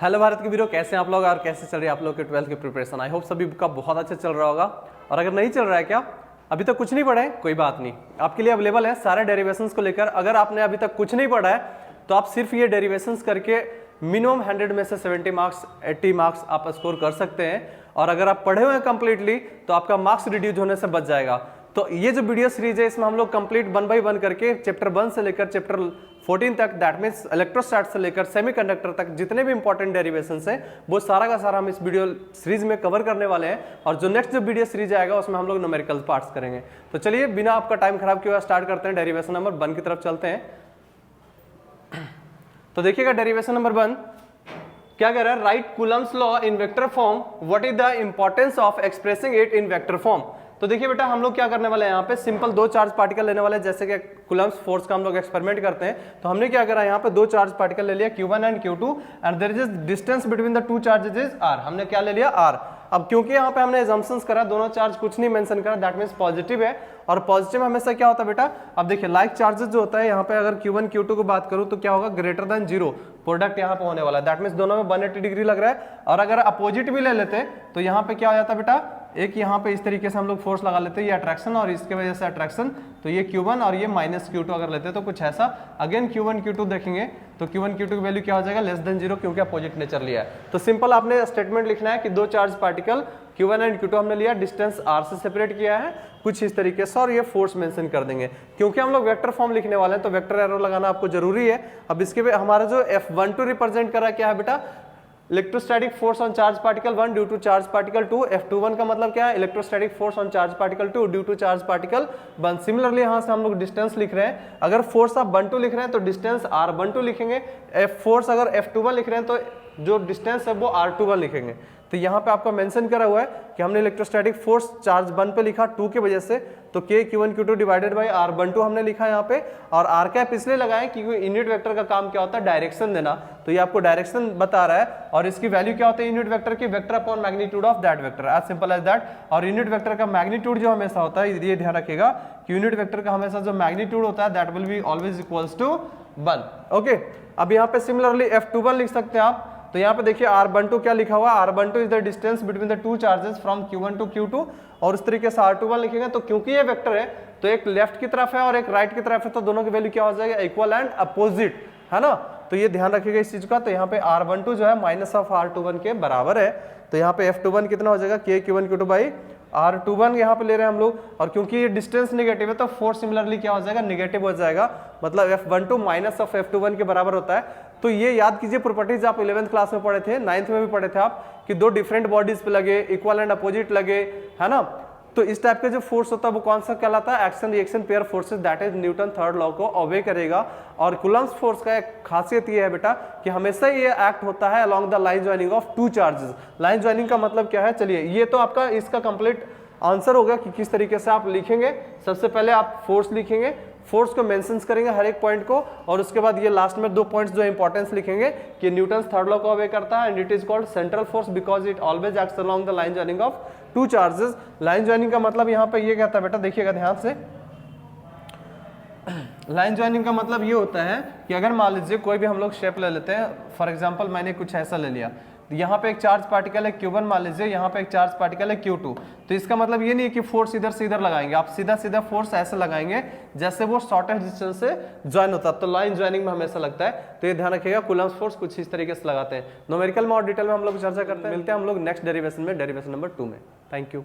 Hello Bharat के वीरो, कैसे हैं आप लोग और कैसे चल रही है आप लोग के 12th की प्रिपरेशन। आई होप सभी का बहुत अच्छा चल रहा होगा। और अगर नहीं चल रहा है, क्या अभी तक कुछ नहीं पढ़ा है, कोई बात नहीं, आपके लिए अवेलेबल है सारे डेरिवेशंस को लेकर। अगर आपने अभी तक कुछ नहीं पढ़ा है तो आप सिर्फ ये डेरिवेशंस करके मिनिमम 100 में से 70 मार्क्स 80 मार्क्स आप स्कोर कर सकते हैं। और अगर आप पढ़े हुए हैं कंप्लीटली तो आपका मार्क्स रिड्यूस होने से बच जाएगा। तो ये जो वीडियो सीरीज है इसमें हम लोग कंप्लीट 1 बाय 1 करके चैप्टर 1 से लेकर चैप्टर 14 तक, दैट मीन्स इलेक्ट्रोस्टैट से लेकर सेमीकंडक्टर तक जितने भी इंपॉर्टेंट डेरिवेशंस हैं वो सारा का सारा हम इस वीडियो सीरीज में कवर करने वाले हैं। और जो नेक्स्ट जो वीडियो सीरीज आएगा उसमें हम लोग न्यूमेरिकल पार्ट्स करेंगे। तो चलिए बिना आपका टाइम खराब किए हुए स्टार्ट करते हैं। डेरिवेशन नंबर 1 की तरफ चलते हैं। तो देखिएगा डेरिवेशन नंबर 1 क्या कह रहा है, right Coulomb's law in vector form, what is the importance of expressing it in vector form. तो देखिए बेटा, हम लोग क्या करने वाले हैं यहाँ पे, सिंपल 2 चार्ज पार्टिकल लेने वाले हैं। जैसे कि कूलम्स फोर्स का हम लोग एक्सपेरिमेंट करते हैं, तो हमने क्या करा, यहाँ पे 2 चार्ज पार्टिकल ले लिया Q1 and Q2 and there is distance between the 2 charges is R। हमने क्या ले लिया, R। अब क्योंकि यहाँ पे हमने assumptions करा, दोनों चार्ज कुछ नहीं मेंशन करा, दैट मींस पॉजिटिव है। और पॉजिटिव हमेशा क्या होता है बेटा, अब देखिए लाइक चार्जेस जो होता है यहाँ पे, अगर Q1 Q2 को बात करूँ तो क्या होगा, ग्रेटर देन 0 प्रोडक्ट यहाँ पे होने वाला है। दैट मींस दोनों में 180 डिग्री लग रहा है। और अगर अपोजिट भी ले लेते हैं तो यहाँ पे क्या हो जाता है बेटा, एक यहाँ पे इस तरीके से हम लोग फोर्स लगा लेते हैं, ये अट्रैक्शन और इसके वजह से अट्रैक्शन, तो ये Q1 और ये -Q2 अगर लेते हैं तो कुछ ऐसा। अगेन Q1 Q2 देखेंगे तो Q1 Q2 की वैल्यू क्या हो जाएगा, लेस देन 0, क्योंकि अपोजिट नेचर लिया है। तो सिंपल आपने स्टेटमेंट लिखना है कि 2 charge particle Q1 and Q2 हमने लिया, डिस्टेंस R से सेपरेट किया है कुछ इस तरीके से, और ये फोर्स मेंशन कर देंगे। क्योंकि हम लोग वेक्टर फॉर्म लिखने वाले हैं तो वेक्टर एरो लगाना आपको जरूरी है। अब इसके हमारा जो F12 रिप्रेजेंट करा क्या है बेटा, electrostatic force on charge particle 1 due to charge particle 2। F21 का मतलब क्या है, electrostatic force on charge particle 2 due to charge particle 1। Similarly यहाँ से हम लोग डिस्टेंस लिख रहे हैं, अगर फोर्स आप 1 2 लिख रहे हैं तो डिस्टेंस R12 लिखेंगे। फोर्स अगर F21 लिख रहे हैं तो जो डिस्टेंस है वो R21 लिखेंगे। तो यहाँ पे आपका मेंशन करा हुआ है कि हमने इलेक्ट्रोस्टैटिक फोर्स चार्ज 1 पे लिखा 2 की वजह से, तो K Q1 Q2 divided by R12 हमने लिखा यहाँ पे। और R कैप इसलिए लगाए क्योंकि यूनिट वेक्टर का काम क्या होता है, डायरेक्शन देना, तो ये आपको डायरेक्शन बता रहा है। और इसकी वैल्यू क्या होती है यूनिट वेक्टर की, vector upon magnitude of that vector, as simple as that. और यूनिट वेक्टर का मैग्नीट्यूड जो हमेशा होता है, ये ध्यान रखिएगा कि यूनिट वेक्टर का हमेशा जो मैग्नीट्यूड होता है that will be always equals to 1। Okay, अब यहाँ पे सिमिलरली F21 लिख सकते हैं आप। तो यहाँ पे देखिए R12 क्या लिखा हुआ, R12 is the distance between the 2 charges from Q1 to Q2। और इस तरीके से R21 लिखेंगे, तो क्योंकि ये वेक्टर है तो एक लेफ्ट की तरफ है और एक राइट की तरफ है, तो दोनों की वैल्यू क्या हो जाएगा, इक्वल एंड अपोजिट, है ना। तो ये ध्यान रखिएगा इस चीज का। तो यहाँ पे R12 जो है माइनस ऑफ R21 के बराबर है। तो यहाँ पे F21 कितना हो जाएगा, K Q1 Q2 by R21 यहाँ पे ले रहे हैं हम लोग। और क्योंकि ये डिस्टेंस नेगेटिव है तो फोर्स सिमिलरली क्या हो जाएगा, नेगेटिव हो जाएगा। मतलब F12 माइनस ऑफ F21 के बराबर होता है। तो ये याद कीजिए, प्रॉपर्टीज आप 11th क्लास में पढ़े थे, 9th में भी पढ़े थे आप, कि 2 डिफरेंट बॉडीज पे लगे, इक्वल एंड अपोजिट लगे, है ना। तो इस टाइप का जो फोर्स होता है वो कौन सा कहलाता है, action reaction pair forces, that is Newton third law को ओबे करेगा। और कूलम्स फोर्स का एक खासियत ये है बेटा कि हमेशा ये एक्ट होता है along the line joining of 2 charges. Line joining का मतलब क्या है, चलिए ये तो आपका इसका कंप्लीट आंसर होगा कि किस तरीके से आप लिखेंगे। सबसे पहले आप फोर्स लिखेंगे, फोर्स को मेंशंस करेंगे हर एक पॉइंट को, और उसके बाद ये लास्ट में 2 पॉइंट्स जो इंपॉर्टेंस लिखेंगे कि न्यूटन थर्ड लॉ को ओबे करता है and it is called central force because it always acts along the line joining of 2 charges. Line joining का मतलब यहाँ पे ये कहता है बेटा, देखिएगा ध्यान से, लाइन ज्वाइनिंग का मतलब ये होता है कि अगर मान लीजिए कोई भी हम लोग शेप ले लेते हैं, फॉर एग्जांपल मैंने कुछ ऐसा ले लिया, यहाँ पे एक चार्ज पार्टिकल है Q1, मान लीजिए यहाँ पे एक चार्ज पार्टिकल है Q2। तो इसका मतलब ये नहीं है कि फोर्स इधर से इधर लगाएंगे, आप सीधा सीधा फोर्स ऐसे लगाएंगे जैसे वो शॉर्टेस्ट डिस्टेंस से ज्वाइन होता है, तो लाइन ज्वाइनिंग में हमेशा लगता है। तो ये ध्यान रखिएगा, कूलम्स फोर्स कुछ इस तरीके से लगाते हैं। न्यूमेरिकल में और डिटेल में हम लोग चर्चा करते हैं। मिलते हैं हम लोग नेक्स्ट डेरिवेशन में, डेरिवेशन नंबर 2 में। Thank you.